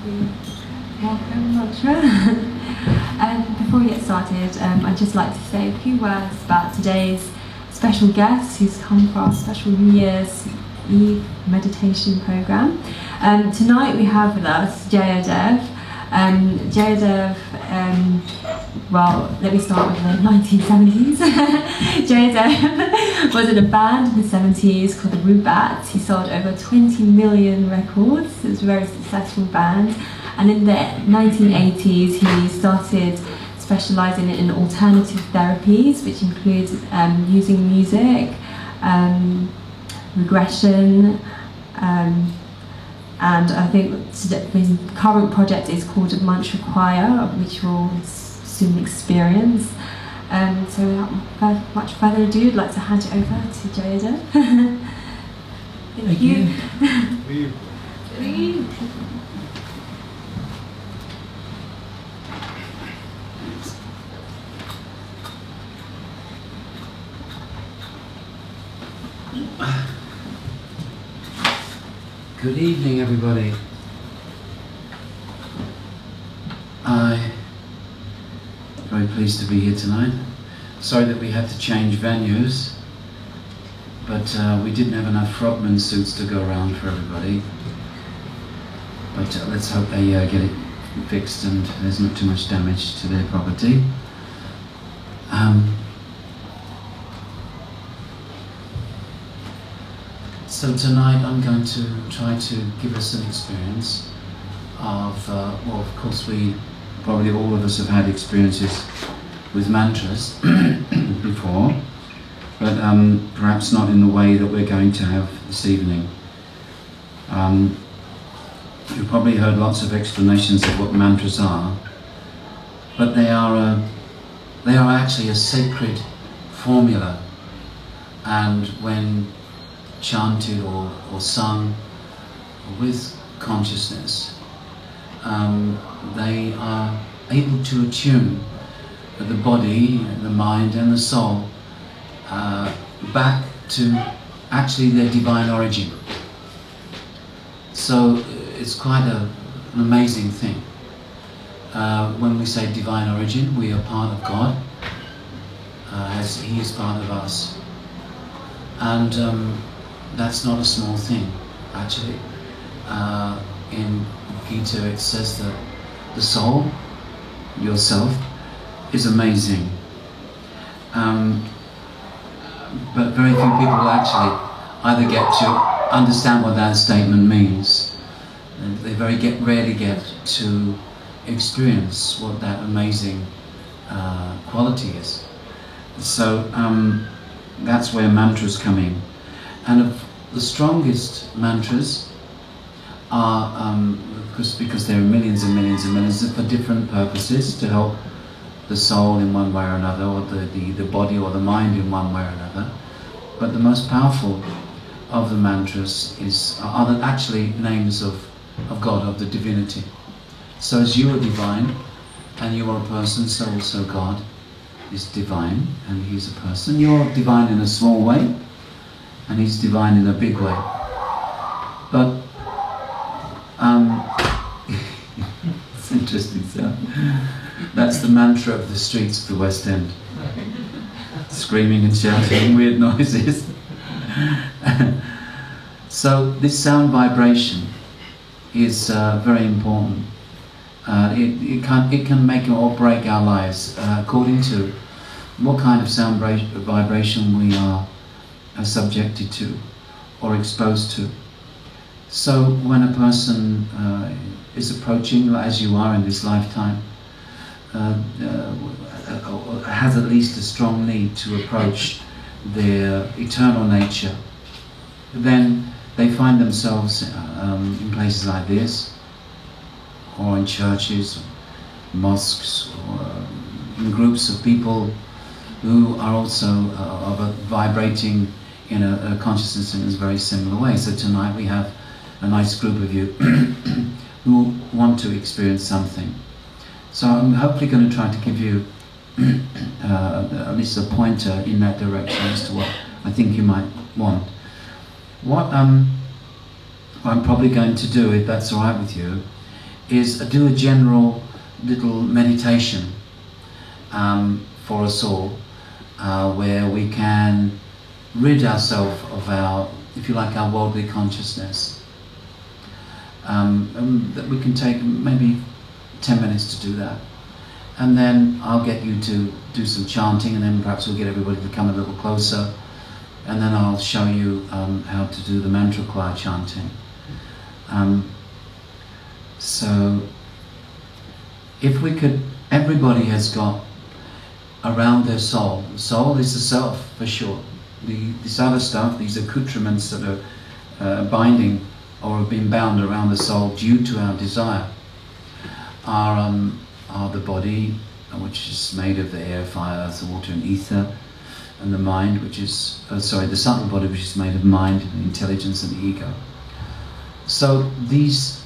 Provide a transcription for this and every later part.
Welcome, mantra. Before we get started, I'd just like to say a few words about today's special guest who's come for our special New Year's Eve meditation program. Tonight we have with us Jayadev. Jayadev, well, let me start with the 1970s. Jayadev was in a band in the 70s called the Rubats. He sold over 20 million records. It was a very successful band. And in the 1980s, he started specialising in alternative therapies, which includes using music, regression, and I think his current project is called Mantra Choir, which we'll soon experience. So without much further ado, I'd like to hand it over to Jayadev. Thank you. Good evening, everybody. I'm very pleased to be here tonight. Sorry that we had to change venues, but we didn't have enough frogman suits to go around for everybody. But let's hope they get it fixed and there's not too much damage to their property. So tonight I'm going to try to give us an experience of, well, of course probably all of us have had experiences with mantras before, but perhaps not in the way that we're going to have this evening. You've probably heard lots of explanations of what mantras are, but they are actually a sacred formula, and when chanted or sung with consciousness, they are able to attune the body, the mind and the soul back to actually their divine origin. So it's quite an amazing thing. When we say divine origin, we are part of God, as He is part of us. And that's not a small thing, actually. In Gita it says that the soul, yourself, is amazing. But very few people actually either get to understand what that statement means. They rarely get to experience what that amazing quality is. So that's where mantras come in. And the strongest mantras are, because there are millions and millions and millions, for different purposes, to help the soul in one way or another, or the body or the mind in one way or another. But the most powerful of the mantras are actually names of God, of the divinity. So as you are divine, and you are a person, so also God is divine, and He's a person. You're divine in a small way, and He's divine in a big way. But it's interesting sound. That's the mantra of the streets of the West End. Screaming and shouting, weird noises. So this sound vibration is very important. It can make or break our lives according to what kind of sound vibration we are subjected to or exposed to. So when a person is approaching, as you are in this lifetime, has at least a strong need to approach their eternal nature, then they find themselves in places like this, or in churches, mosques, or in groups of people who are also vibrating in a consciousness in a very similar way. So tonight we have a nice group of you who want to experience something. So I'm hopefully going to try to give you at least a pointer in that direction as to what I think you might want. What I'm probably going to do, if that's all right with you, is do a general little meditation for us all, where we can rid ourselves of our, if you like, our worldly consciousness. And that we can take maybe 10 minutes to do that. And then I'll get you to do some chanting, and then perhaps we'll get everybody to come a little closer. And then I'll show you how to do the mantra choir chanting. So, if we could, everybody has got around their soul. Soul is the self, for sure. This other stuff, these accoutrements that are binding or have been bound around the soul due to our desire, are the body, which is made of the air, fire, earth, water and ether, and the mind, which is, the subtle body, which is made of mind, intelligence and the ego. So these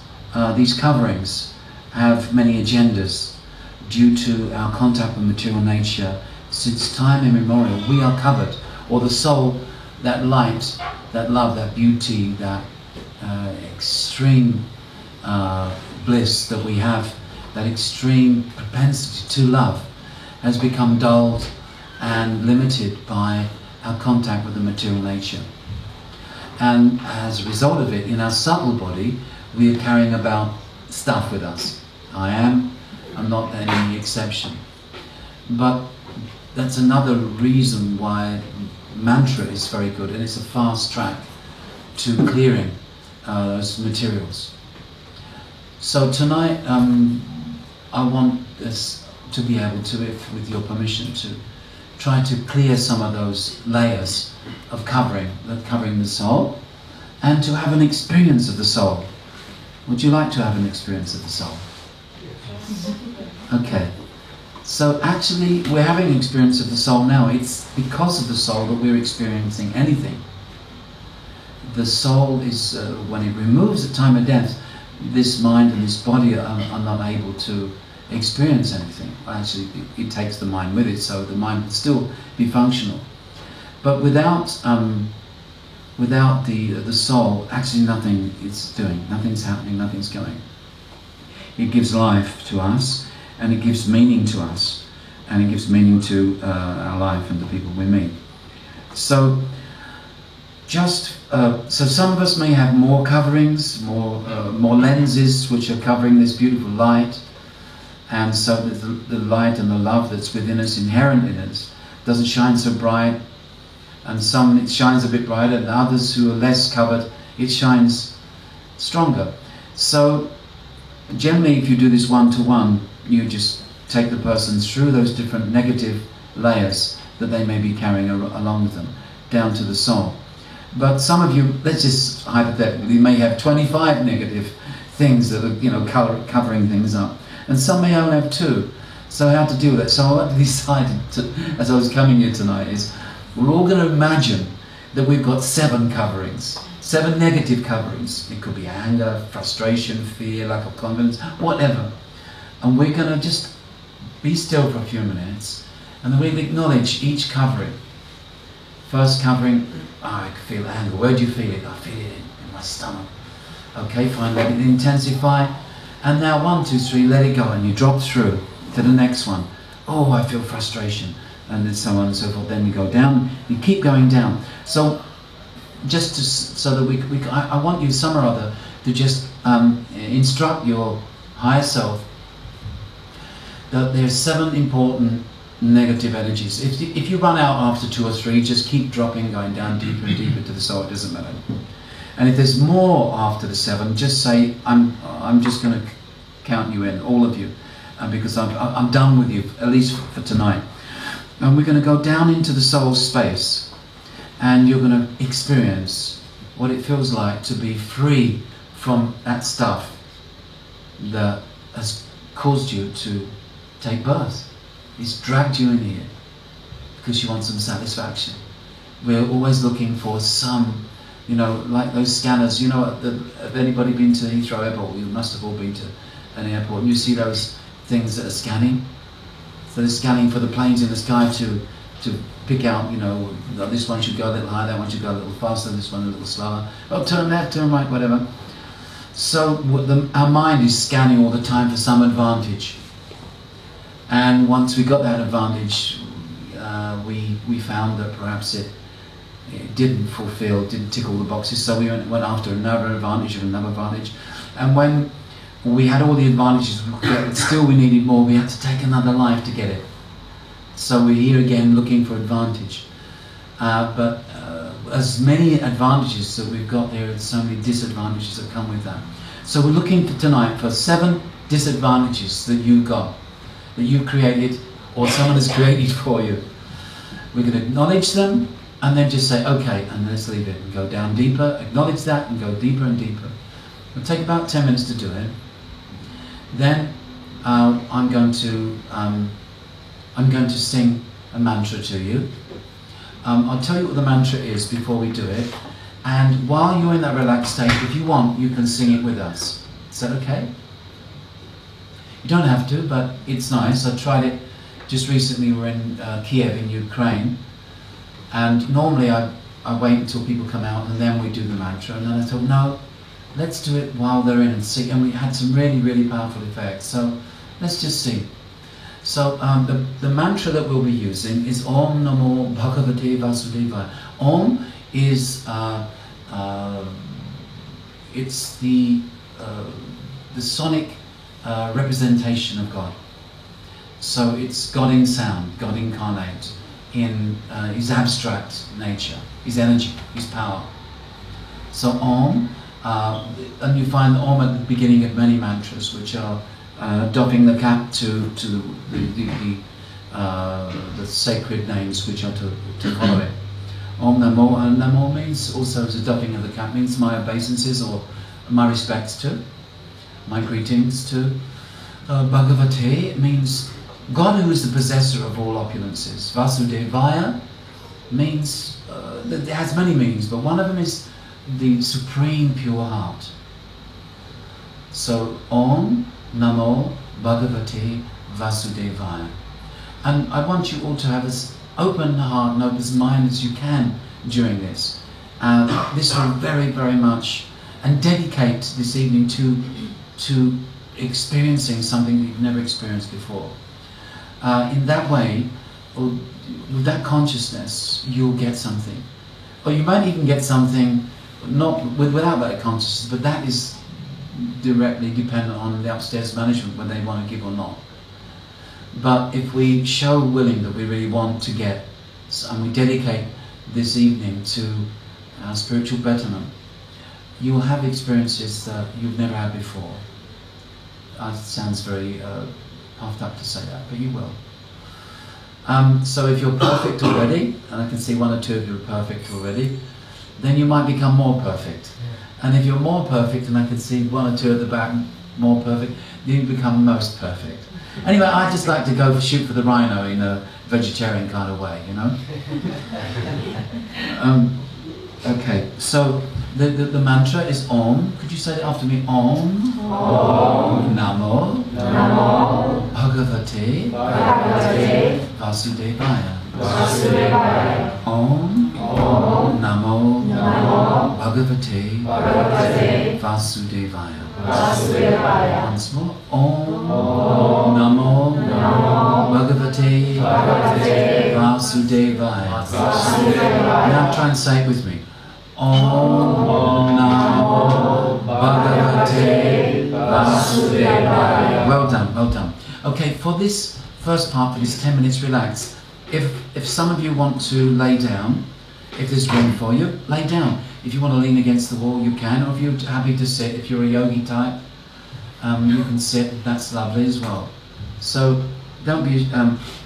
coverings have many agendas due to our contact with material nature. Since time immemorial, we are covered, or the soul, that light, that love, that beauty, that extreme bliss that we have, that extreme propensity to love, has become dulled and limited by our contact with the material nature. And as a result of it, in our subtle body, we are carrying about stuff with us. I'm not any exception. But that's another reason why mantra is very good, and it's a fast track to clearing those materials. So tonight, I want us to be able to, if with your permission, to try to clear some of those layers of covering the soul, and to have an experience of the soul. Would you like to have an experience of the soul? Okay. So actually, we're having an experience of the soul now. It's because of the soul that we're experiencing anything. The soul is, when it removes at time of death, this mind and this body are not able to experience anything. Actually, it takes the mind with it, so the mind will still be functional. But without the soul, actually nothing is doing, nothing's happening, nothing's going. It gives life to us, and it gives meaning to us, and it gives meaning to our life and the people we meet. So, so some of us may have more coverings, more lenses which are covering this beautiful light, and so the light and the love that's within us, inherent in us, doesn't shine so bright, and some it shines a bit brighter, and others who are less covered, it shines stronger. So generally, if you do this one-to-one, you just take the person through those different negative layers that they may be carrying along with them, down to the soul. But some of you, let's just hypothetically, may have 25 negative things that are, covering things up. And some may only have 2. So how to deal with it? So what I decided to, as I was coming here tonight, is we're all going to imagine that we've got 7 coverings. 7 negative coverings. It could be anger, frustration, fear, lack of confidence, whatever. And we're going to just be still for a few minutes, and then we'll acknowledge each covering. First covering, I can feel anger. Where do you feel it? I feel it in my stomach. Okay, fine, let it intensify. And now 1, 2, 3, let it go, and you drop through to the next one. Oh, I feel frustration, and then so on and so forth. Then you go down, you keep going down. So just so that I want you some or other to just instruct your higher self that there's 7 important negative energies. If you run out after 2 or 3, just keep dropping, going down deeper and deeper to the soul. It doesn't matter. And if there's more after the 7, just say, I'm just going to count you in, all of you, because I'm done with you, at least for tonight. And we're going to go down into the soul space, and you're going to experience what it feels like to be free from that stuff that has caused you to take birth. It's dragged you in here because you want some satisfaction. We're always looking for some, like those scanners. Have anybody been to Heathrow Airport? You must have all been to an airport. And you see those things that are scanning. So they're scanning for the planes in the sky to pick out, this one should go a little higher, that one should go a little faster, this one a little slower. Oh, turn left, turn right, whatever. So our mind is scanning all the time for some advantage. And once we got that advantage, we found that perhaps it didn't tick all the boxes, so we went after another advantage and another advantage. And when we had all the advantages, but still we needed more, we had to take another life to get it. So we're here again looking for advantage. But as many advantages that we've got, there are so many disadvantages that come with that. So we're looking for tonight for 7 disadvantages that you got, that you created or someone has created for you. We're going to acknowledge them and then just say, okay, and let's leave it and go down deeper, acknowledge that and go deeper and deeper. It'll take about 10 minutes to do it. Then I'm going to sing a mantra to you. I'll tell you what the mantra is before we do it, and while you're in that relaxed state, if you want, you can sing it with us. Is that okay? You don't have to, but it's nice. I tried it just recently. We're in Kiev in Ukraine, and normally I wait until people come out and then we do the mantra, and then I thought, no, let's do it while they're in and sing, and we had some really, really powerful effects. So let's just sing. So the mantra that we'll be using is Om Namo Bhagavate Vasudevaya. Om is it's the sonic representation of God. So it's God in sound, God incarnate in His abstract nature, His energy, His power. So Om, and you find Om at the beginning of many mantras, which are doffing the cap to the sacred names which are to follow it. Om Namo, and Namo means also the doffing of the cap, means my obeisances or my respects to, my greetings to. Bhagavate means God who is the possessor of all opulences. Vasudevaya means, it has many meanings, but one of them is the supreme pure heart. So Om Namo Bhagavate Vasudevaya. And I want you all to have as open heart and open mind as you can during this. This will very, very much, and dedicate this evening to experiencing something that you've never experienced before. In that way, or with that consciousness, you'll get something. Or you might even get something not without that consciousness, but that is directly dependent on the upstairs management whether they want to give or not. But if we show willing that we really want to get, and we dedicate this evening to our spiritual betterment, you will have experiences that you've never had before. It sounds very puffed up to say that, but you will. So if you're perfect already, and I can see 1 or 2 of you are perfect already, then you might become more perfect. And if you're more perfect, and I can see 1 or 2 at the back more perfect, then you become most perfect. Anyway, I just like to go shoot for the rhino in a vegetarian kind of way, you know. Okay, so the mantra is Om. Could you say it after me? Om. Om. Namo. Namo. Bhagavate. Bhagavate. Vasudevaya. Vasudevaya. Om. Om. Namo. Namo. Bhagavate. Bhagavate. Vasudevaya. Vasudevaya. Once more. Om. Namo. Namo. Bhagavate. Bhagavate. Vasudevaya. Vasudevaya. Now try and say it with me. Om Namo Bhagavate Vasudevaya. Well done, well done. Okay, for this first part, for this 10 minutes, relax. If some of you want to lay down, if there's room for you, lay down. If you want to lean against the wall, you can. Or if you're happy to sit, if you're a yogi type, you can sit. That's lovely as well. So don't be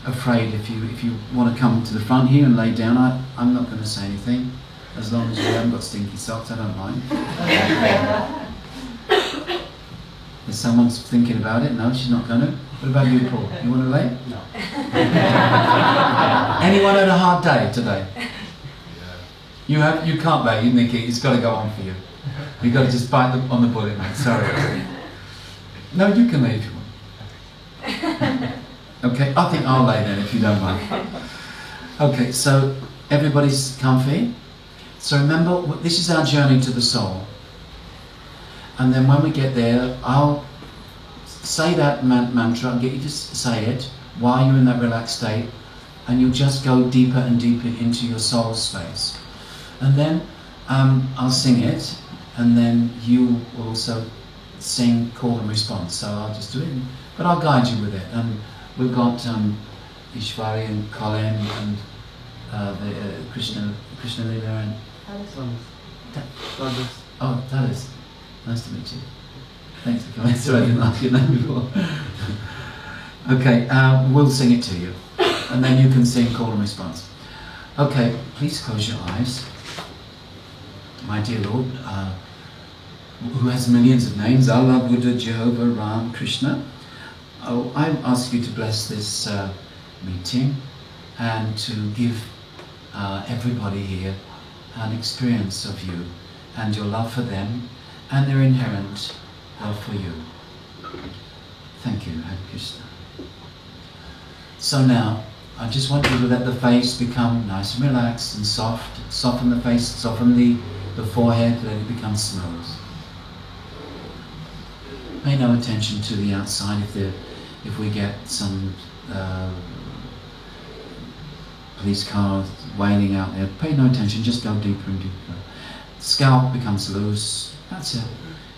afraid if you want to come to the front here and lay down. I'm not going to say anything. As long as you haven't got stinky socks, I don't mind. If someone's thinking about it, no, she's not going to. What about you, Paul? You want to lay? No. Anyone had a hard day today? Yeah. You can't lay, Nikki. It's got to go on for you. You've got to just bite on the bullet, mate. Sorry. No, you can lay if you want. Okay, I think I'll lay then if you don't mind. Okay, so everybody's comfy. So remember, this is our journey to the soul. And then when we get there, I'll say that mantra and get you to say it while you're in that relaxed state, and you'll just go deeper and deeper into your soul space. And then I'll sing it, and then you will also sing call and response. So I'll just do it, but I'll guide you with it. And we've got Ishwari and Colin and Krishna Lila and oh, that is nice to meet you. Thanks for coming. Sorry, I didn't ask your name before. Okay, we'll sing it to you, and then you can sing call and response. Okay, please close your eyes. My dear Lord, who has millions of names, Allah, Buddha, Jehovah, Ram, Krishna, I ask you to bless this meeting and to give everybody here an experience of you and your love for them and their inherent love for you. Thank you, Hare Krishna. So now, I just want you to let the face become nice and relaxed and soft. Soften the face, soften the forehead, let it become smooth. Pay no attention to the outside. If we get some police cars wailing out there, pay no attention, just go deeper and deeper. Scalp becomes loose, that's it.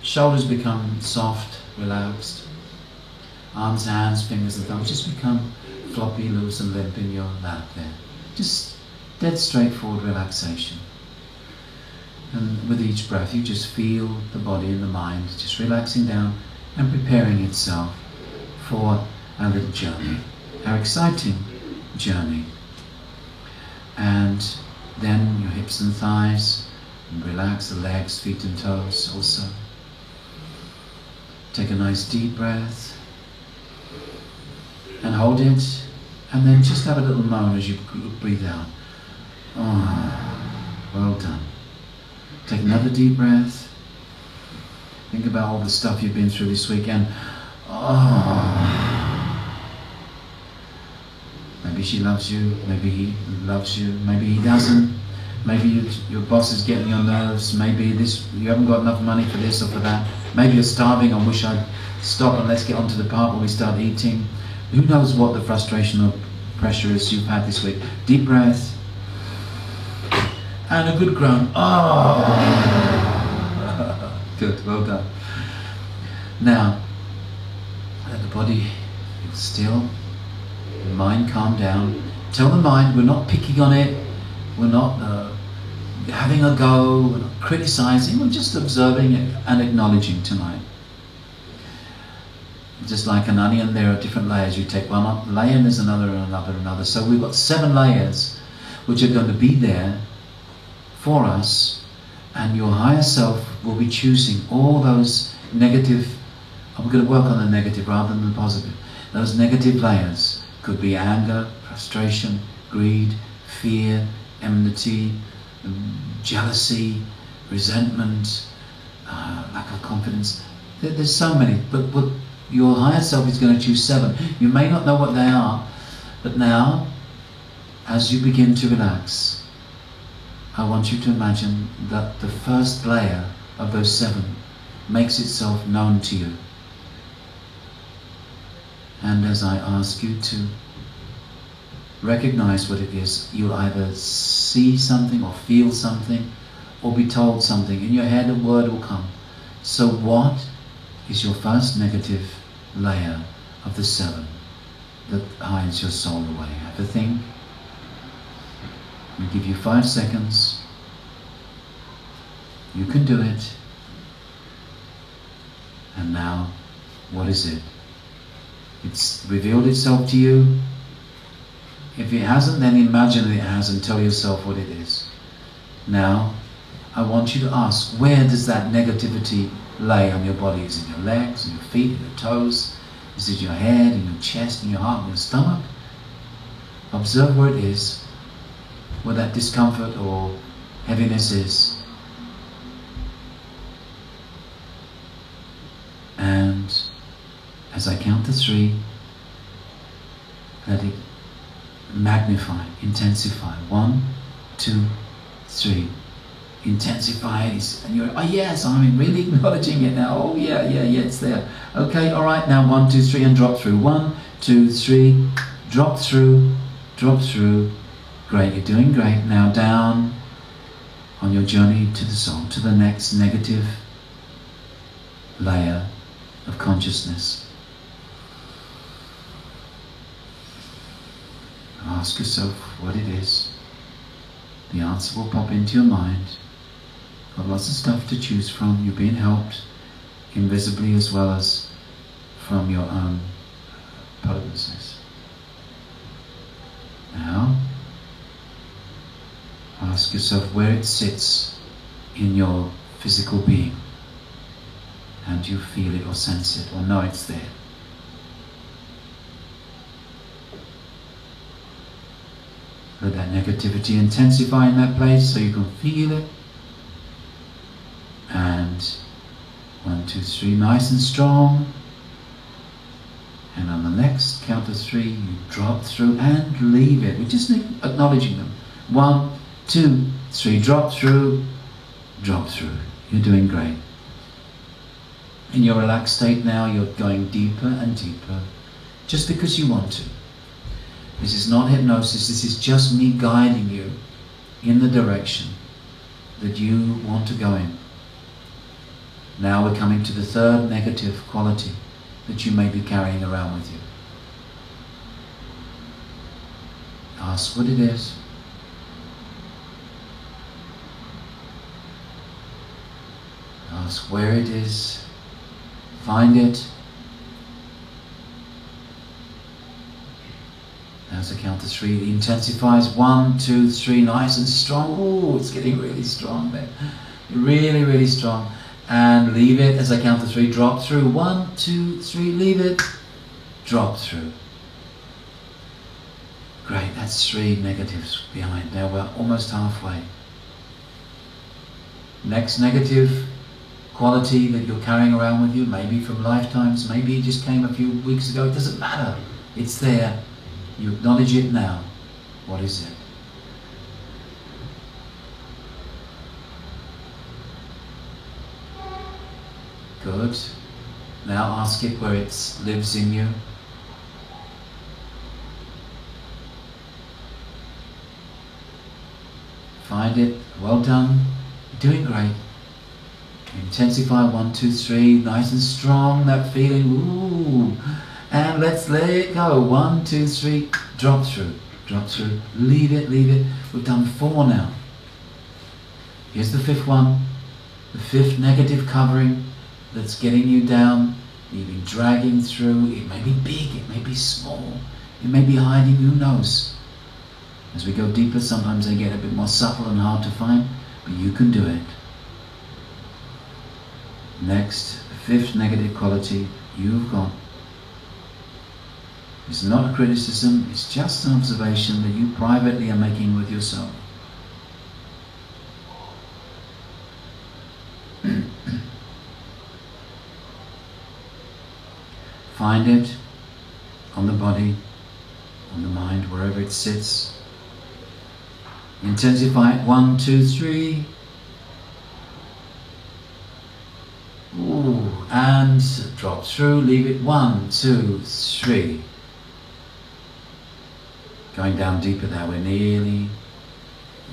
Shoulders become soft, relaxed. Arms, hands, fingers and thumbs just become floppy, loose and limp in your lap there. Just dead straightforward relaxation. And with each breath you just feel the body and the mind just relaxing down and preparing itself for our little journey, our exciting journey. And then your hips and thighs, and relax the legs, feet and toes also. Take a nice deep breath and hold it, and then just have a little moan as you breathe out. Oh, well done. Take another deep breath. Think about all the stuff you've been through this weekend. Oh. Maybe she loves you, maybe he loves you, maybe he doesn't. Maybe your boss is getting your nerves, maybe you haven't got enough money for this or for that. Maybe you're starving, I wish I'd stop and let's get on to the part where we start eating. Who knows what the frustration or pressure is you've had this week. Deep breath. And a good groan. Oh! Good, well done. Now, let the body feel still, the mind calm down. Tell the mind we're not picking on it, we're not having a go, we're not criticizing, we're just observing it and acknowledging tonight. Just like an onion, there are different layers. You take one layer and there's another and another and another. So we've got 7 layers which are going to be there for us, and your higher self will be choosing all those negative, I'm going to work on the negative rather than the positive. Those negative layers could be anger, frustration, greed, fear, enmity, jealousy, resentment, lack of confidence. There's so many, but your higher self is going to choose 7. You may not know what they are, but now, as you begin to relax, I want you to imagine that the first layer of those 7 makes itself known to you. And as I ask you to recognize what it is, you'll either see something or feel something or be told something. In your head a word will come. So what is your first negative layer of the 7 that hides your soul away? Have a think. I'll give you 5 seconds. You can do it. And now, what is it? It's revealed itself to you. If it hasn't, then imagine that it has and tell yourself what it is. Now, I want you to ask, where does that negativity lay on your body? Is it in your legs, in your feet, in your toes? Is it in your head, in your chest, in your heart, in your stomach? Observe where it is, where that discomfort or heaviness is. And as I count to 3, let it magnify, intensify. 1, 2, 3. intensify it, and you're, oh yes, I'm really acknowledging it now. Oh yeah, it's there. Okay, all right, now 1, 2, 3, and drop through. 1, 2, 3, drop through, drop through. Great, you're doing great. Now down on your journey to the soul, to the next negative layer of consciousness. Ask yourself what it is. The answer will pop into your mind. Got lots of stuff to choose from. You're being helped invisibly as well as from your own potencies. Now, ask yourself where it sits in your physical being. How do you feel it or sense it or know it's there? Let that negativity intensify in that place so you can feel it. And 1, 2, 3, nice and strong. And on the next count of 3, you drop through and leave it. We're just acknowledging them. 1, 2, 3, drop through, drop through. You're doing great. In your relaxed state now, you're going deeper and deeper, just because you want to. This is not hypnosis, this is just me guiding you in the direction that you want to go in. Now we're coming to the third negative quality that you may be carrying around with you. Ask what it is. Ask where it is. Find it. As I count to 3, it intensifies. 1, 2, 3, nice and strong. Oh, it's getting really strong there. Really, really strong. And leave it as I count to 3. Drop through. 1, 2, 3, leave it. Drop through. Great, that's 3 negatives behind. Now we're almost halfway. Next negative quality that you're carrying around with you, maybe from lifetimes, maybe it just came a few weeks ago, it doesn't matter. It's there. You acknowledge it now. What is it? Good. Now ask it where it lives in you. Find it. Well done. You're doing great. Intensify. 1, 2, 3. Nice and strong. That feeling. Ooh. And let's let it go. 1, 2, 3. Drop through. Drop through. Leave it. Leave it. We've done 4 now. Here's the 5th one. The 5th negative covering that's getting you down. You've been dragging through. It may be big. It may be small. It may be hiding. Who knows? As we go deeper, sometimes they get a bit more subtle and hard to find. But you can do it. Next, the 5th negative quality you've got. It's not a criticism, it's just an observation that you privately are making with yourself. Find it on the body, on the mind, wherever it sits. Intensify it. 1, 2, 3. Ooh, and drop through, leave it. 1, 2, 3. Going down deeper there, we're nearly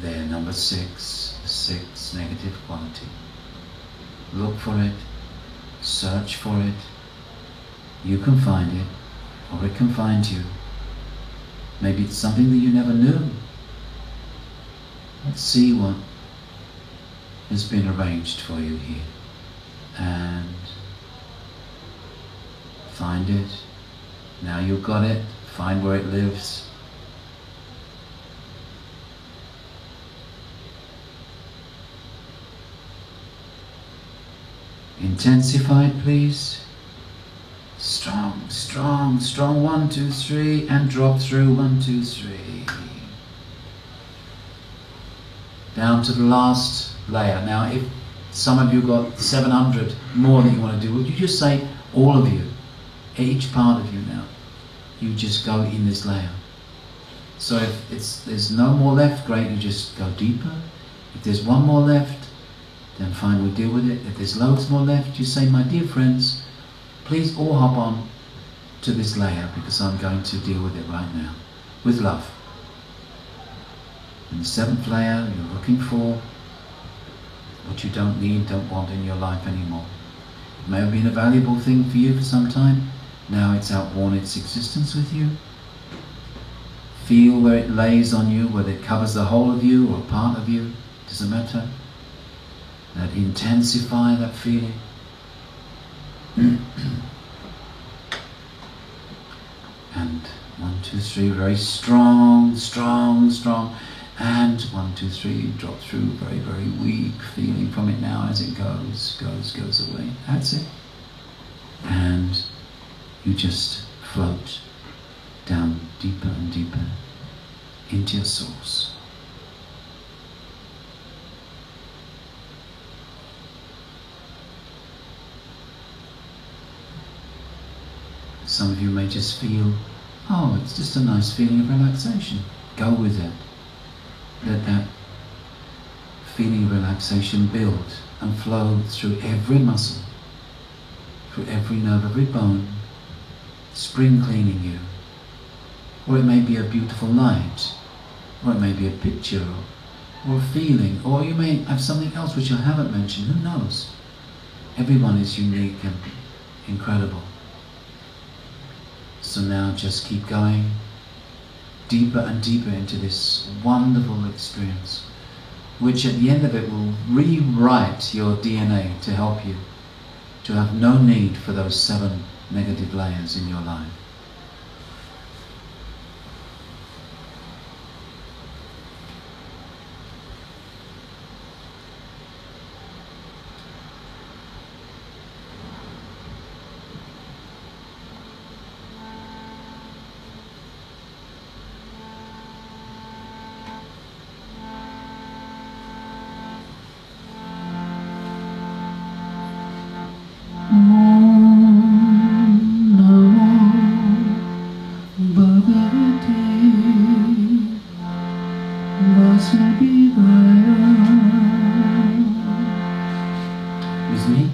there. Number 6, 6 negative quality. Look for it, search for it. You can find it, or it can find you. Maybe it's something that you never knew. Let's see what has been arranged for you here. And find it. Now you've got it. Find where it lives. Intensify it, please. Strong, strong, strong. 1, 2, 3, and drop through. 1, 2, 3. Down to the last layer. Now, if some of you got 700 more that you want to do, would you just say, all of you, each part of you now, you just go in this layer. So if there's no more left, great, you just go deeper If there's one more left, then fine, we deal with it. If there's loads more left, you say, my dear friends, please all hop on to this layer because I'm going to deal with it right now, with love. In the 7th layer, you're looking for what you don't need, don't want in your life anymore. It may have been a valuable thing for you for some time. Now it's outworn its existence with you. Feel where it lays on you, whether it covers the whole of you or part of you, doesn't matter. That intensify that feeling. And 1, 2, 3, very strong, strong, strong. And 1, 2, 3, drop through, very, very weak feeling from it now as it goes away. That's it. And you just float down deeper and deeper into your source. Some of you may just feel, oh, it's just a nice feeling of relaxation. Go with it. Let that feeling of relaxation build and flow through every muscle, through every nerve, every bone, spring cleaning you. Or it may be a beautiful light, or it may be a picture, or a feeling, or you may have something else which I haven't mentioned, who knows? Everyone is unique and incredible. So now just keep going deeper and deeper into this wonderful experience, which at the end of it will rewrite your DNA to help you to have no need for those 7 negative layers in your life. With me?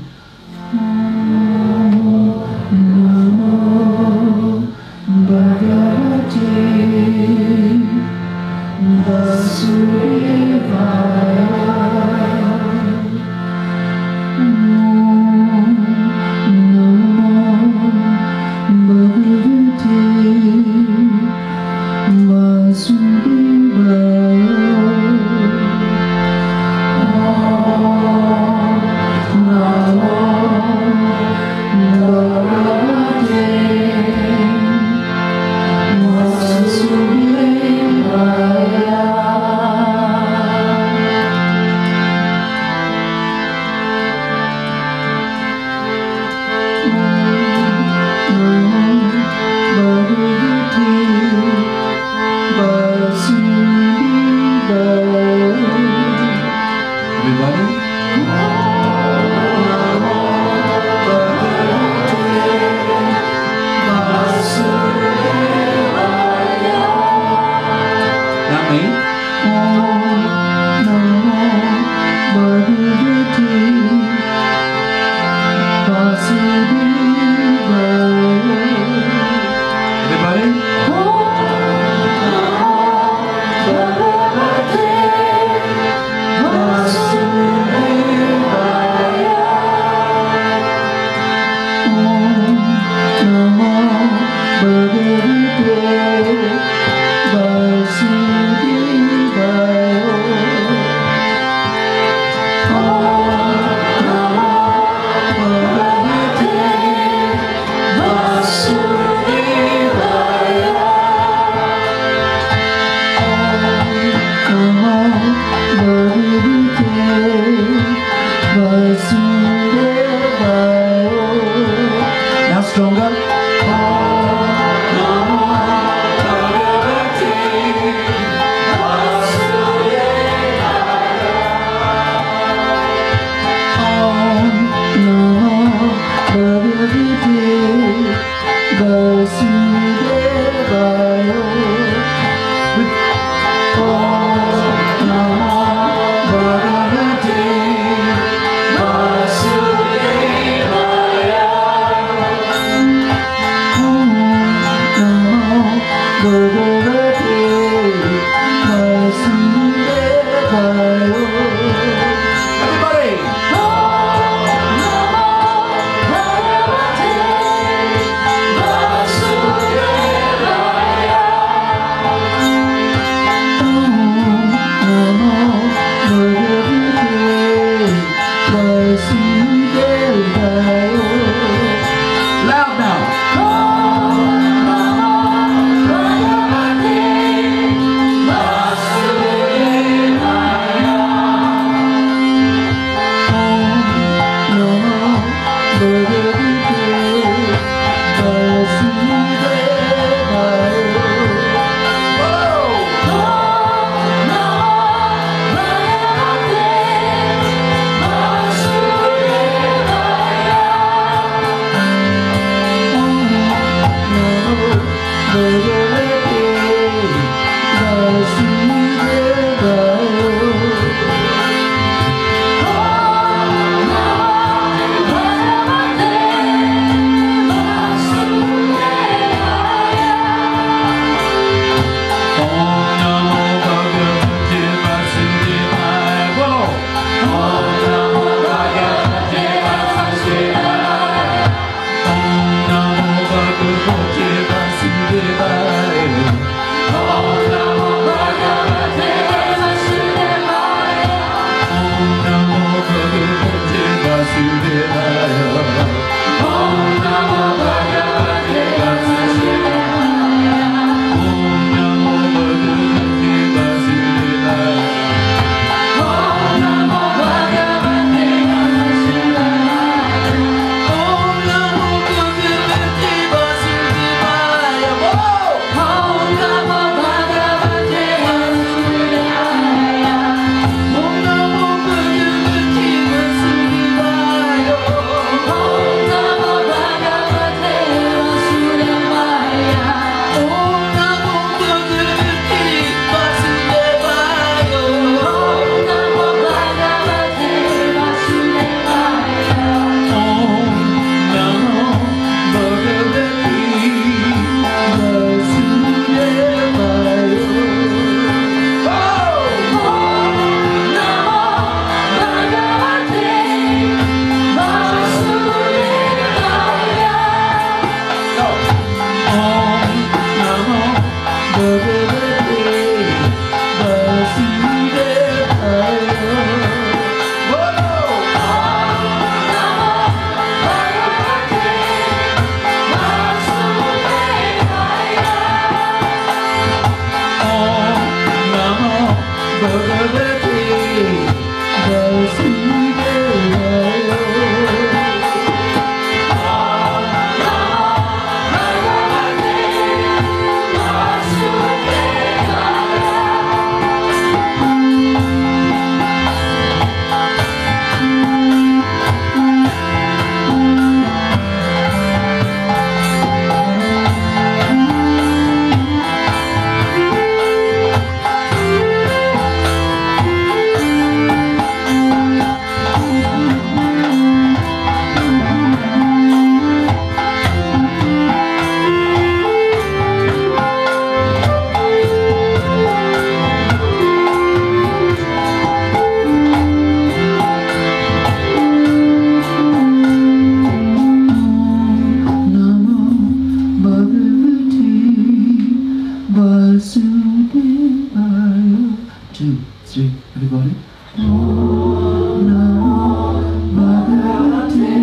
everybody. Om Namo Bhagavate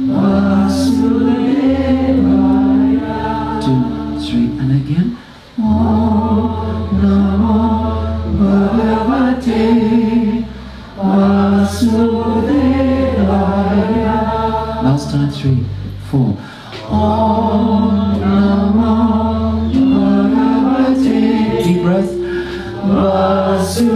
Vasudevaya. 2, 3, and again. Om Namo Bhagavate Vasudevaya. Last time, 3, 4. Om Namo Bhagavate. Deep breath. Vasudevaya.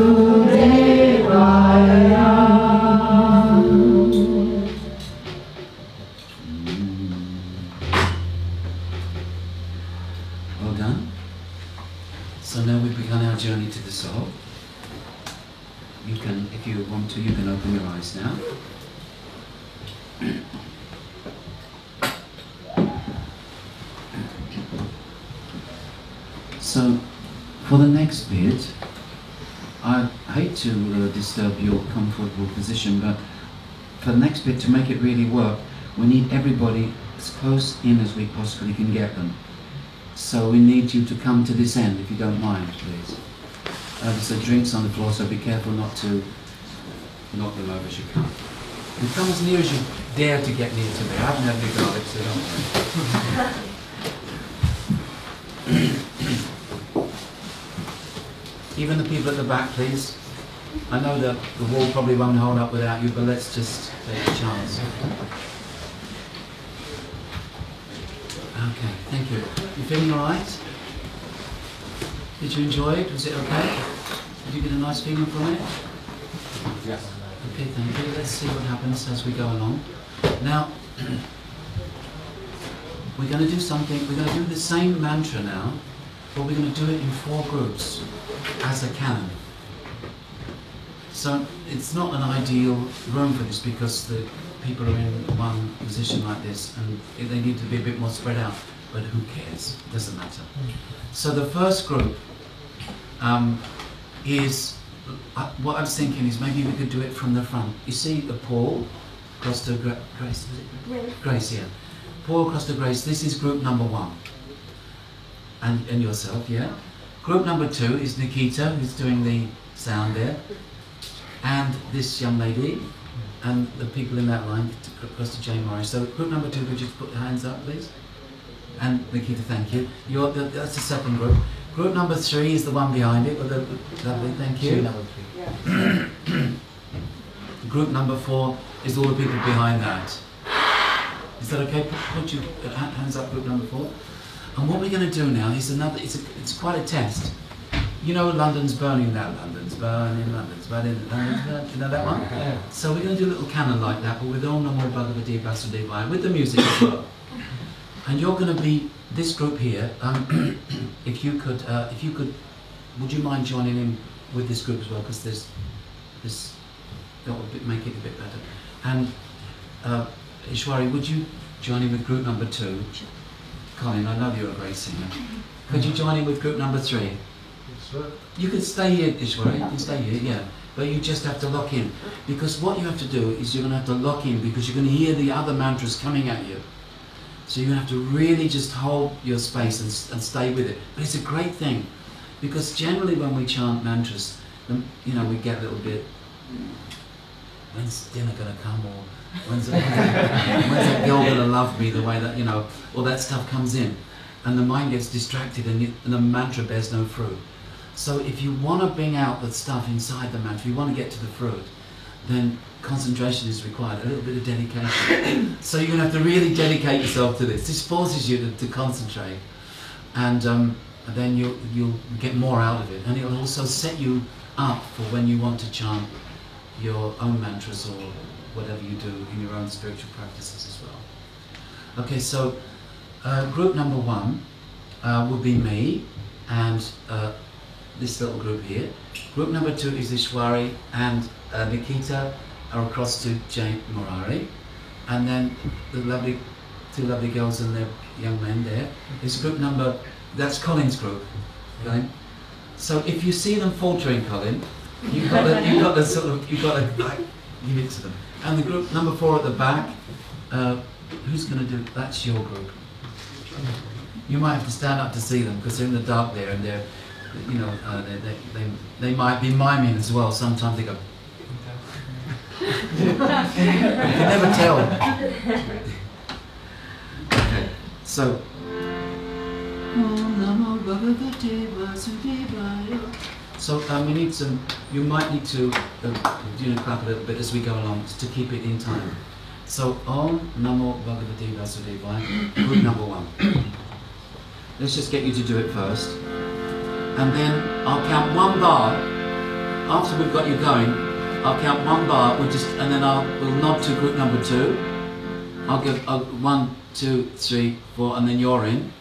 Well done. So now we've begun our journey to the soul. You can, if you want to, you can open your eyes now. So, for the next bit, I hate to disturb your comfortable position, but for the next bit, to make it really work, we need everybody as close in as we possibly can get them. So we need you to come to this end, if you don't mind, please. There's drinks on the floor, so be careful not to knock them over as you come. And come as near as you dare to get near to me. I haven't had any garlic, so don't worry. Even the people at the back, please. I know that the wall probably won't hold up without you, but let's just take a chance. Okay, thank you. You feeling all right? Did you enjoy it? Was it okay? Did you get a nice feeling from it? Yes. Okay, thank you. Let's see what happens as we go along. Now, we're going to do something. We're going to do the same mantra now, but we're going to do it in 4 groups as a canon. So it's not an ideal room for this because the people are in one position like this and they need to be a bit more spread out, but who cares? It doesn't matter. So the first group is, what I was thinking is maybe we could do it from the front. You see the Paul across to Grace, was it? Grace, yeah. Paul across to Grace, this is group number 1. And yourself, yeah. Group number 2 is Nikita, who's doing the sound there. And this young lady, and the people in that line, across to Jay Morris. So group number 2, could you put your hands up, please? And Nikita, thank you. That's the second group. Group number 3 is the one behind it, with the lovely, thank you. Number 3. Group number 4 is all the people behind that. Is that okay? Put your hands up, group number 4. And what we're going to do now is it's quite a test. You know London's burning now, London's burning, London's burning, London's burning, you know that one? Yeah. So we're going to do a little canon like that, but with Om Namo Bhagavate Vasudevaya, with the music as well. And you're going to be, this group here, if you could, would you mind joining in with this group as well, because there's this, that would make it a bit better. And Ishwari, would you join in with group number 2? Colin, I know you're a great singer. Could you join in with group number 3? Yes, sir. You can stay here, Ishwari, you can stay here, yeah. But you just have to lock in. Because what you have to do is you're going to have to lock in because you're going to hear the other mantras coming at you. So you're going to have to really just hold your space and stay with it. But it's a great thing. Because generally when we chant mantras, you know, we get a little bit, when's dinner going to come, or when's that girl going to love me the way that, you know, all that stuff comes in. And the mind gets distracted and the mantra bears no fruit. So if you want to bring out the stuff inside the mantra, you want to get to the fruit, then concentration is required, a little bit of dedication. So you're going to have to really dedicate yourself to this. This forces you to concentrate. And then you'll get more out of it. And it'll also set you up for when you want to chant your own mantras or whatever you do in your own spiritual practices as well. Okay, so group number 1 will be me and this little group here. Group number 2 is Ishwari and Nikita are across to Jay Murari. And then the two lovely girls and their young men there. Is group number, that's Colin's group. Okay? So if you see them faltering, Colin, you've got to like, give it to them. And the group number 4 at the back, who's going to do, that's your group. You might have to stand up to see them because they're in the dark there and they're you know, they might be miming as well. Sometimes they go. You can never tell. Okay, so. So we need some. You might need to, clap a little bit as we go along to keep it in time. So Om Namo Bhagavate Vasudevaya, group number 1. Let's just get you to do it first, and then I'll count 1 bar. After we've got you going, I'll count 1 bar. And then we'll nod to group number 2. I'll give 1, 2, 3, 4, and then you're in.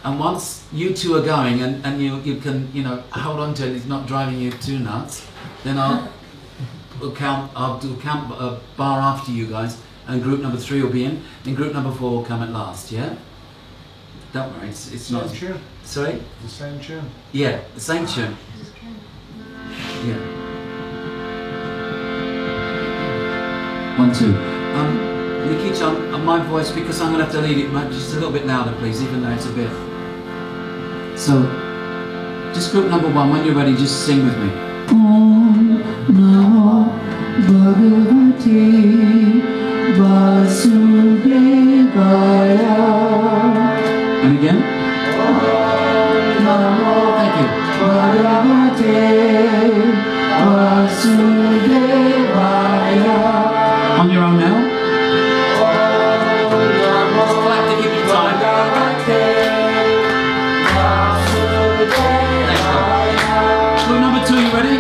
And once you two are going and you can hold on to it, it's not driving you too nuts, then I'll count a bar after you guys, and group number 3 will be in, and group number 4 will come at last, yeah? Don't worry, it's not... Same tune. Sorry? The same tune. Yeah, the same tune. Yeah. 1, 2. Nikki-chan, my voice, because I'm going to have to lead it just a little bit louder, please, even though it's a bit... So, just group number 1, when you're ready, just sing with me. Om Namo Bhagavate Vasudevaya. And again. Om Namo, thank you. Bhagavate Vasudevaya. On your own now. Just clap to keep it time. Group number 2, you ready?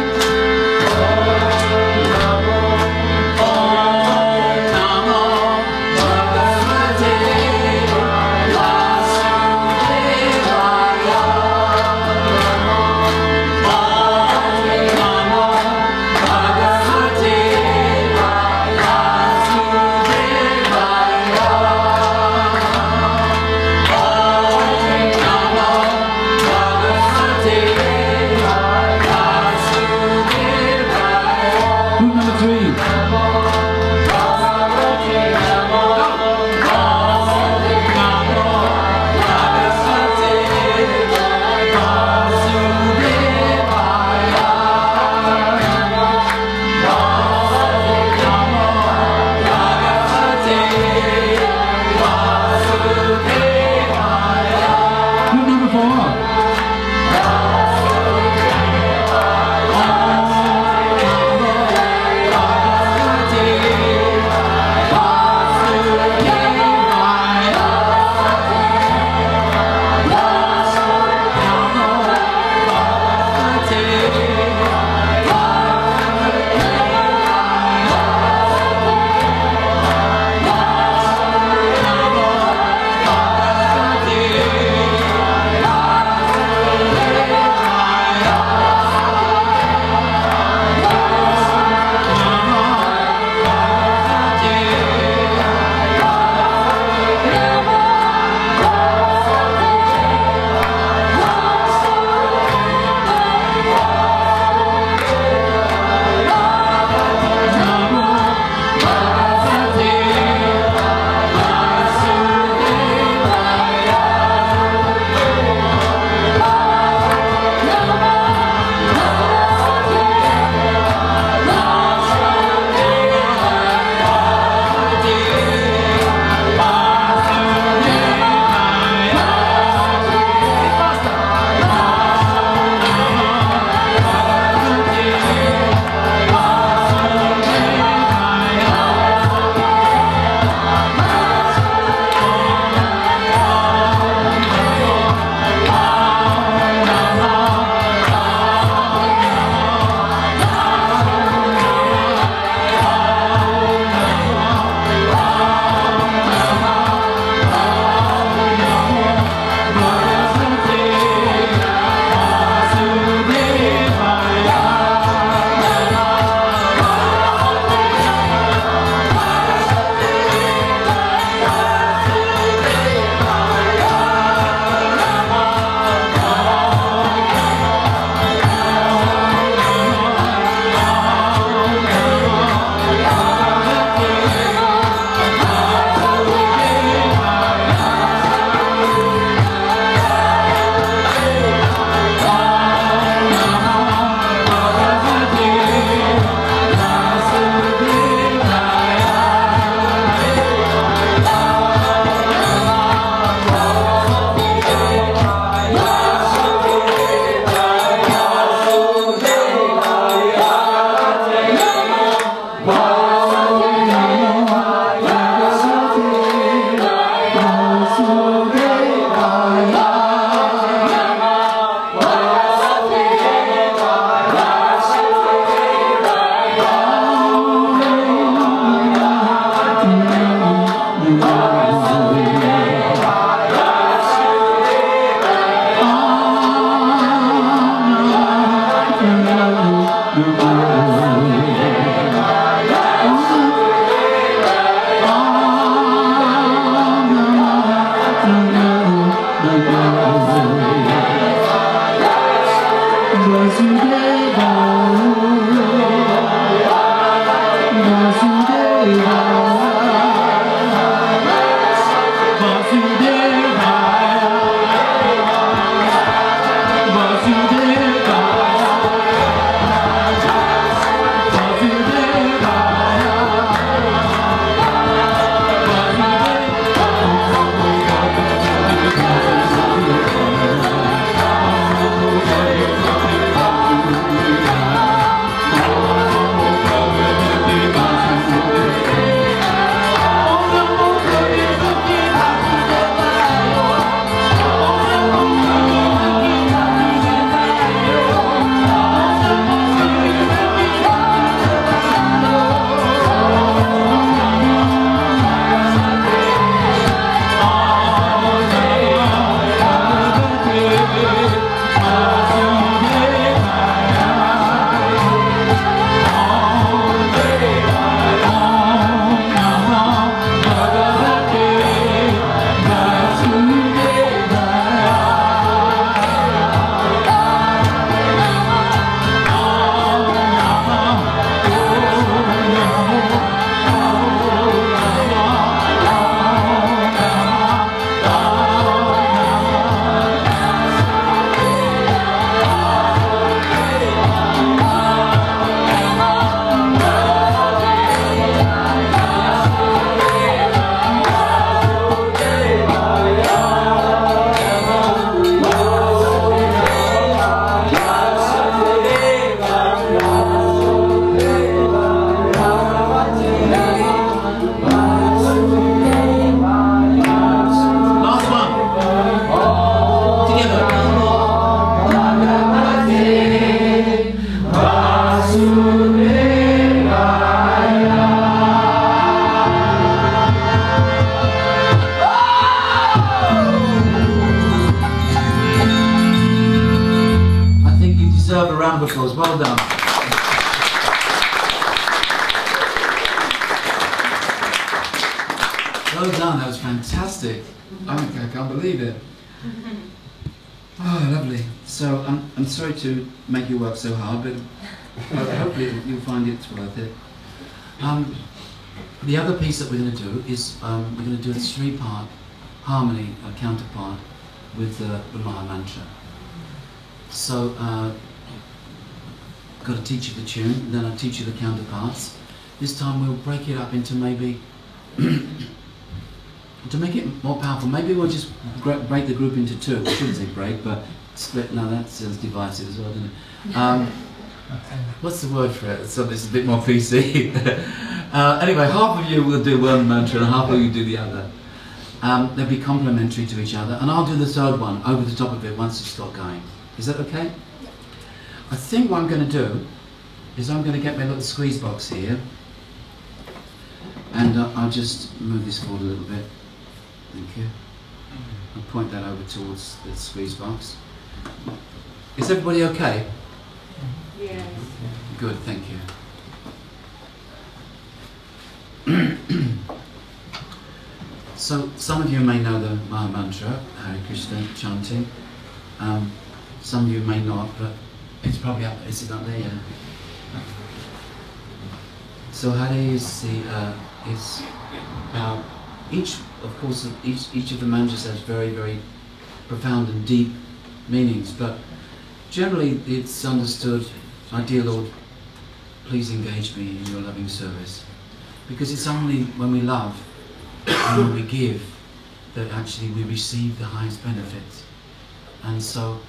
Well done, that was fantastic. I can't believe it. Oh, lovely. So I'm sorry to make you work so hard, but hopefully you'll find it's worth it. The other piece that we're going to do is we're going to do a 3-part harmony, a counterpart with the Maha Mantra. So I've got to teach you the tune, then I'll teach you the counterparts. This time we'll break it up into maybe, to make it more powerful, maybe we'll just break the group into 2. I shouldn't say break, but split. No, that sounds divisive as well, doesn't it? What's the word for it? So this is a bit more PC. Anyway, half of you will do one mantra and half of you do the other. They'll be complementary to each other, and I'll do the 3rd one over the top of it once it's got going. Is that okay? I think what I'm going to do is I'm going to get my little squeeze box here, and I'll just move this forward a little bit. Thank you. I'll point that over towards the squeeze box. Is everybody okay? Yes. Good, thank you. So, some of you may know the Maha Mantra, Hare Krishna, chanting. Some of you may not, but it's probably up, is it up there? Yeah. So Hare is each of the mantras has very, very profound and deep meanings, but generally it's understood, my dear Lord, please engage me in your loving service. Because it's only when we love and when we give that actually we receive the highest benefits. And so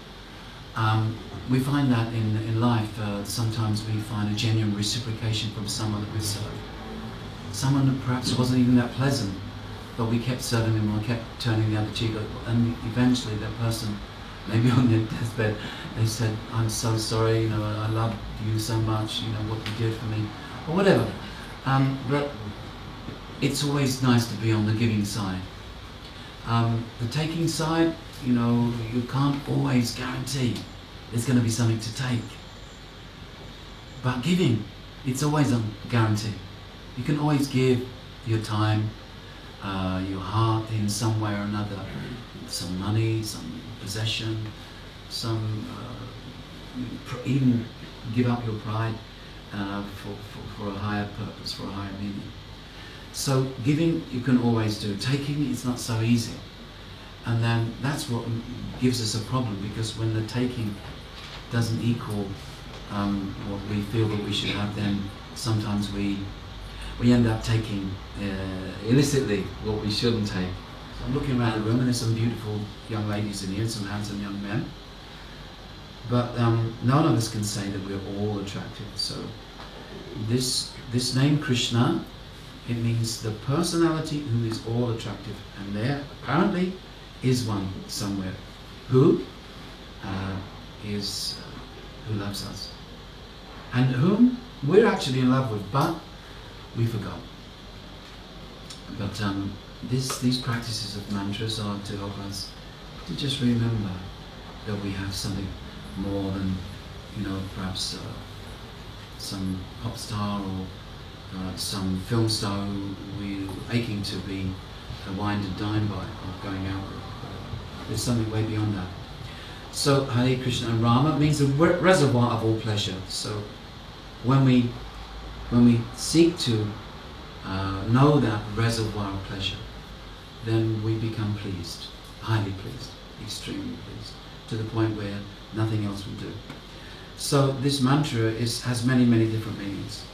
we find that in life, sometimes we find a genuine reciprocation from someone that we serve. Someone that perhaps wasn't even that pleasant, but we kept serving them or kept turning the other cheek, and eventually that person, maybe on their deathbed, they said, I'm so sorry, you know, I love you so much, you know, what you did for me, or whatever. But it's always nice to be on the giving side. The taking side, you know, you can't always guarantee there's going to be something to take. But giving, it's always a guarantee. You can always give your time, your heart in some way or another, some money, some possession, even give up your pride for a higher purpose, for a higher meaning. So giving you can always do. Taking, it's not so easy. And then that's what gives us a problem, because when the taking doesn't equal what we feel that we should have, then sometimes we end up taking illicitly what we shouldn't take. So I'm looking around the room and there's some beautiful young ladies in here and some handsome young men. But none of us can say that we're all attractive. So this name Krishna, it means the personality who is all attractive. And there apparently is one somewhere who loves us. And whom we're actually in love with, but we forgot. But these practices of mantras are to help us to just remember that we have something more than, you know, perhaps some pop star or some film star who we're aching to be wined and dined by or going out with. There's something way beyond that. So Hare Krishna and Rama means the reservoir of all pleasure. So when we seek to know that reservoir of pleasure, then we become pleased, highly pleased, extremely pleased, to the point where nothing else will do. So this mantra has many, many different meanings.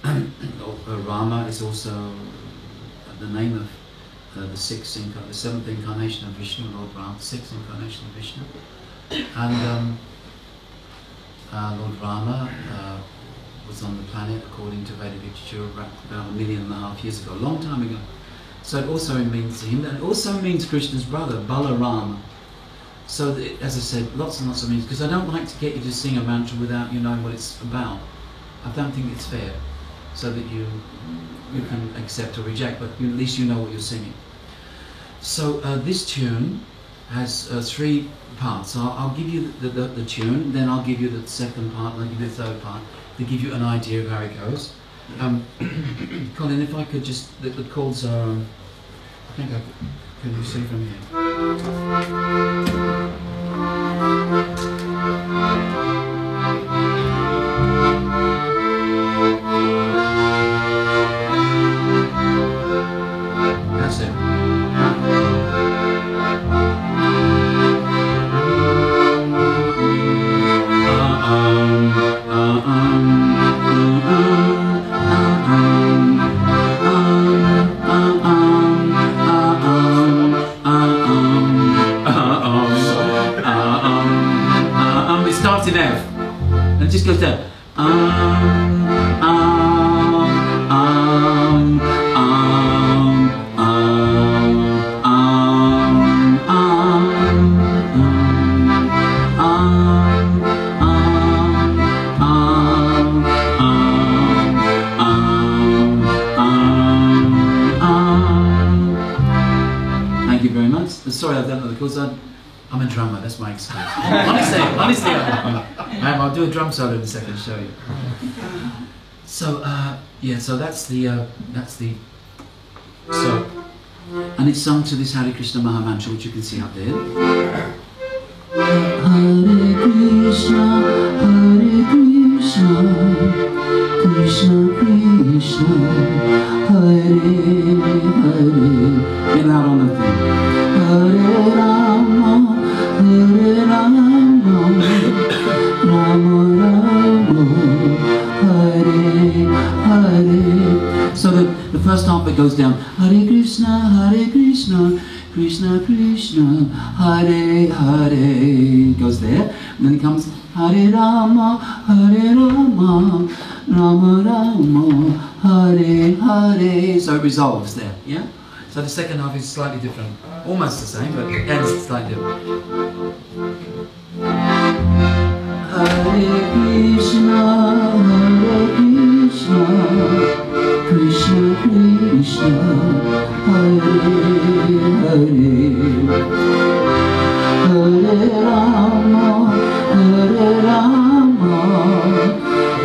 Rama is also the name of the seventh incarnation of Vishnu, Lord Rama, sixth incarnation of Vishnu. And Lord Rama was on the planet, according to Vedic literature, about 1.5 million years ago, a long time ago. So it also means him, and it also means Krishna's brother, Balarama. So as I said, lots and lots of meanings, because I don't like to get you to sing a mantra without you knowing what it's about. I don't think it's fair, so that you can accept or reject, but at least you know what you're singing. So this tune has 3 parts. I'll give you the tune, then I'll give you the second part, and I'll give you the third part, to give you an idea of how it goes. Colin, if I could just, the chords are think can you see from here? That's it. It starts in F and it just goes down. Thank you very much. Sorry, I don't know the chords. I'm a drummer. That's my excuse. honestly, I'll do a drum solo in a second. Show you. So yeah, so that's the so, and it's sung to this Hare Krishna Maha Mantra, which you can see up there. Hare Krishna, Krishna Krishna, Hare Hare. Get loud on the thing. Hare Rama, Rama Rama, Hare Hare. So the first half it goes down. Hare Krishna, Krishna Krishna, Hare Hare. Goes there. And then it comes Hare Rama, Rama Rama, Hare Hare. So it resolves there. Yeah. So the second half is slightly different. Almost the same, but it ends slightly different. Hare Krishna, Krishna Krishna, Hare Hare, Hare Rama,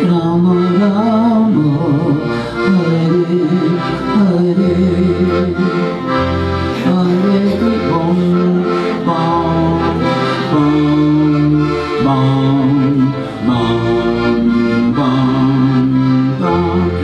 Rama Rama, Hare Hare, Hare Bom Bom Bom Bom Bom Bom Bom.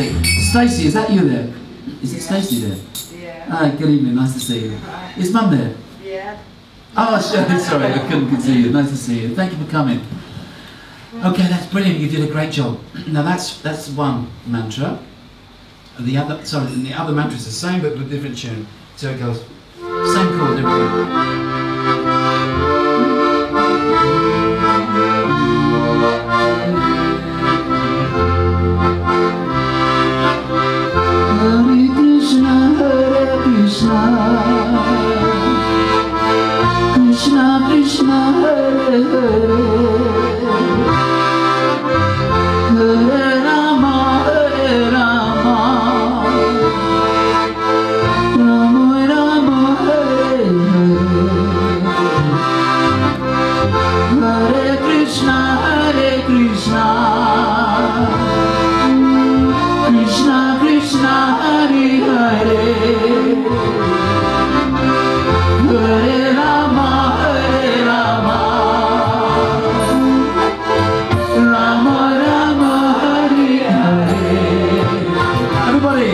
fantastic. Stacey, is that you there? Is it Stacey there? Yeah. Hi, good evening, nice to see you. Is Mum there? Yeah. Oh, sure, sorry, I couldn't see you. Nice to see you. Thank you for coming. Okay, that's brilliant. You did a great job. Now that's one mantra. The other mantra is the same but with a different tune. So it goes, same chord, everything. Krishna Krishna Hare Hare Hare Rama Hare Rama Rama Rama Hare Hare Hare Krishna Krishna Krishna Hare Hare Hare Rama Hare Rama Rama Rama Hare Hare. Everybody,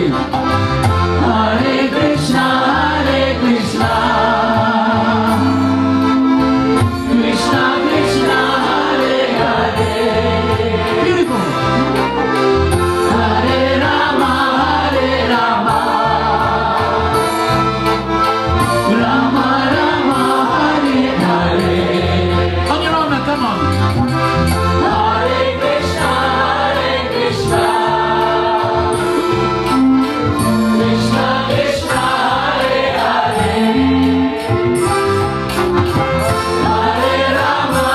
Hare Krishna Krishna Krishna Hare Hare. Beautiful. Hare Rama Hare Rama Rama Rama Hare Hare. On your own now, come on. Hare Krishna Krishna Krishna Hare Hare Hare Rama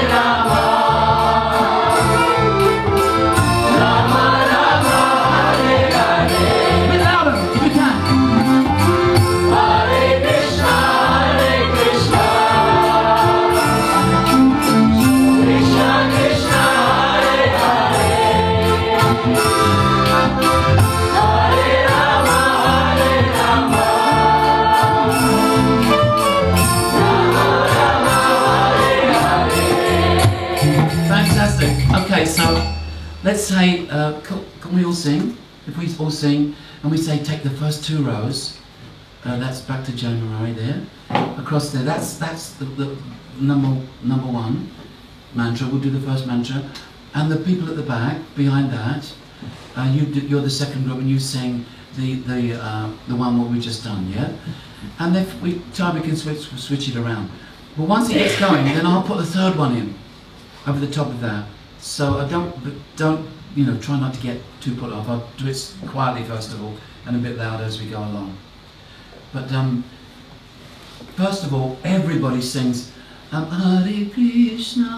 Rama Rama Hare Hare. Bit louder if you can. Hare Krishna Krishna Krishna Hare Hare Hare Rama Rama Rama Hare Hare. Fantastic. Okay, so let's say, can we all sing? If we all sing, and we say take the first 2 rows, that's back to January there, across there, that's the number 1 mantra. We'll do the first mantra, and the people at the back, behind that, you're the second group, and you sing the one what we just done, yeah? And if we can switch it around. But once it gets going, then I'll put the third one in, over the top of that. So I don't, try not to get too put off. I'll do it quietly first of all, and a bit louder as we go along. But first of all, everybody sings Hare Krishna,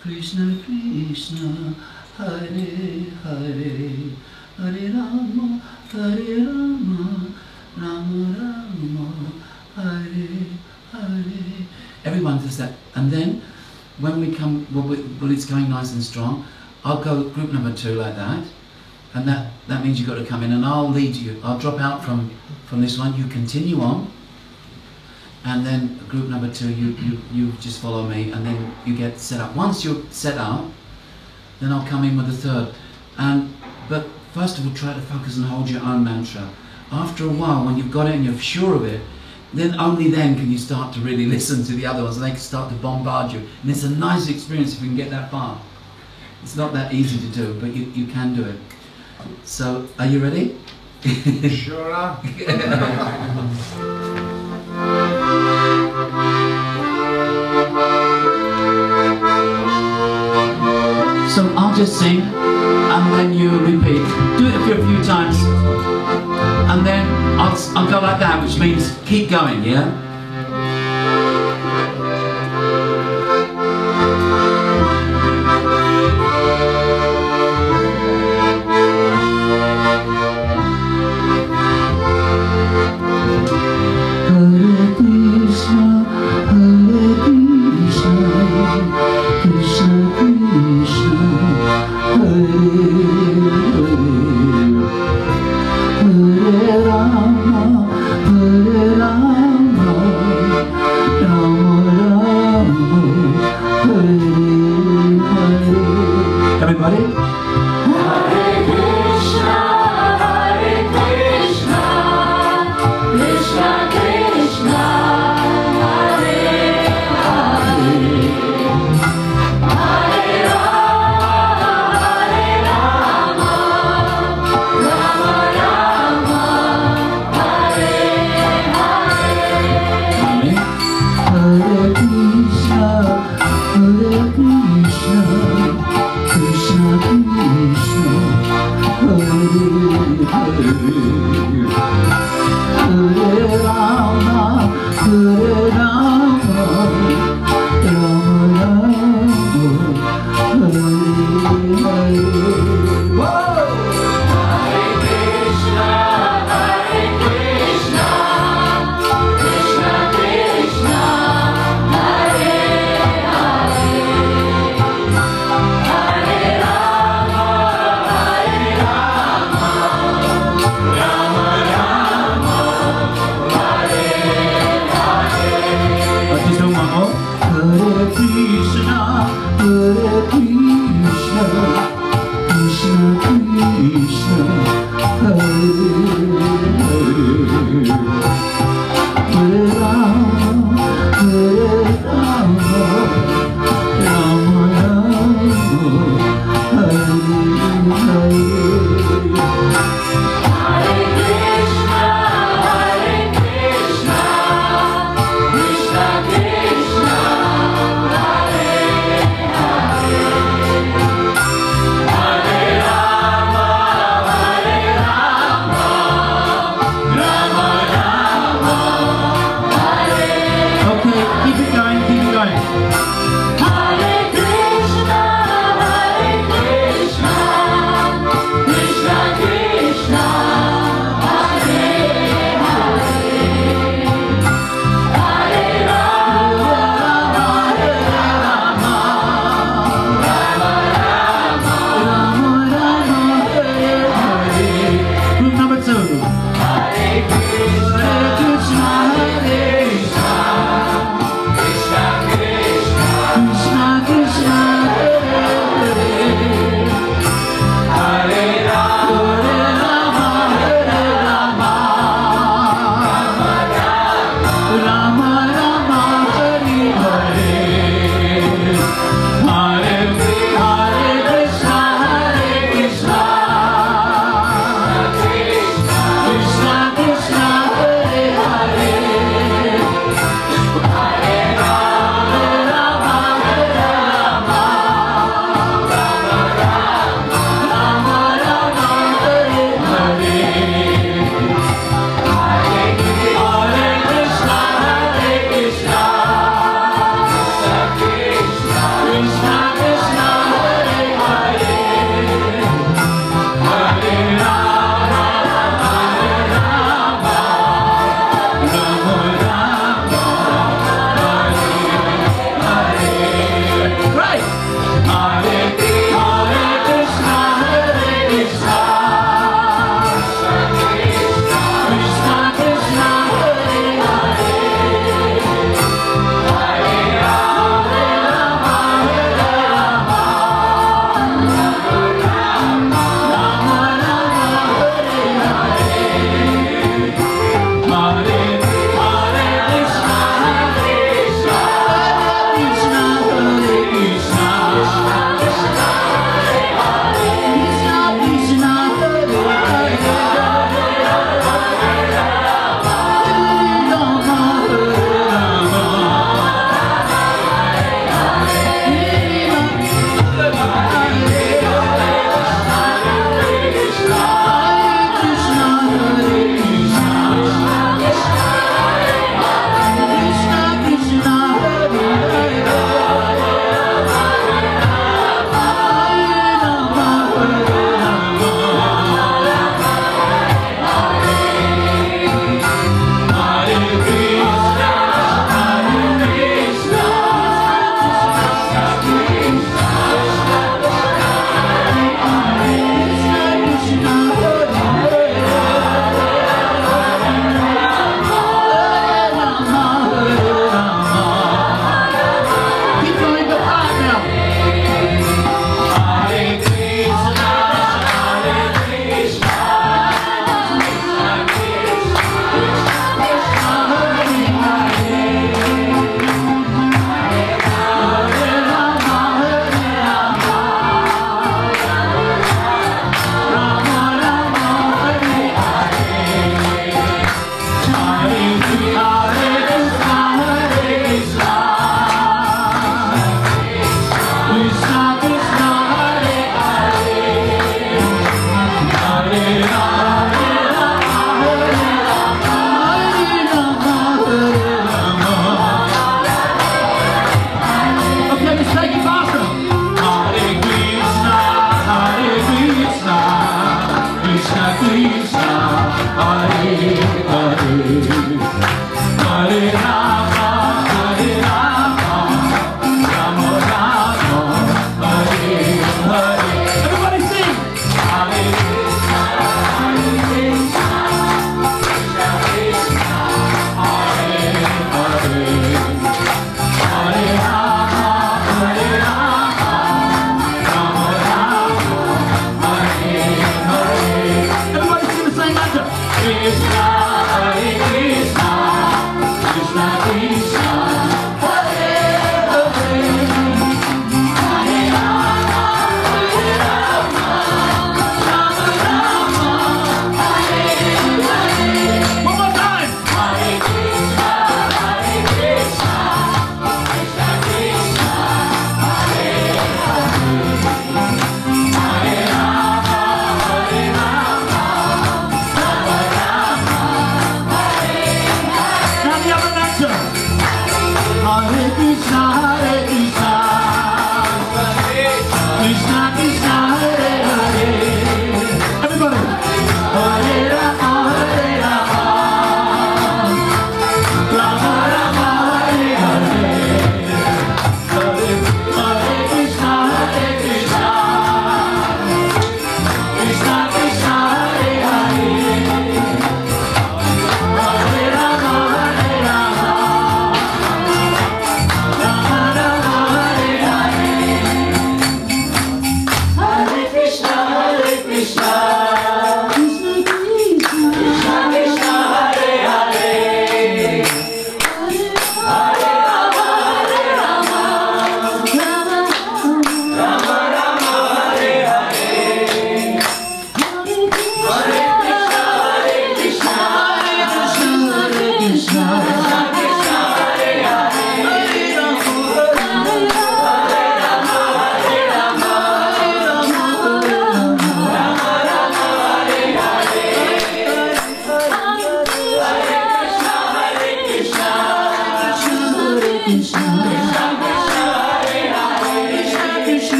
Krishna Krishna, Hare Hare, Hare Rama, Rama Rama, Hare Hare. Everyone does that, and then when we come, well, it's going nice and strong. I'll go group number 2 like that, and that means you've got to come in, and I'll lead you. I'll drop out from this one. You continue on, and then group number 2, you just follow me, and then you get set up. Once you're set up, then I'll come in with the third. But first of all, try to focus and hold your own mantra. After a while, when you've got it and you're sure of it, then only then can you start to really listen to the other ones, and they can start to bombard you. And it's a nice experience if you can get that far. It's not that easy to do, but you can do it. So, are you ready? Sure are. So I'll just sing, and then you repeat. Do it a few times, and then I'll go like that, which means keep going, yeah? Hare Krishna, Krishna Krishna, Hare Hare, Hare Rama, Rama Hare Hare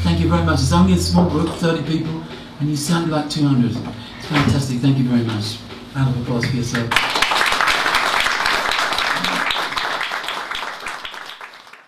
Thank you very much. It's only a small group, 30 people, and you sound like 200. It's fantastic. Thank you very much. Round of applause for yourself.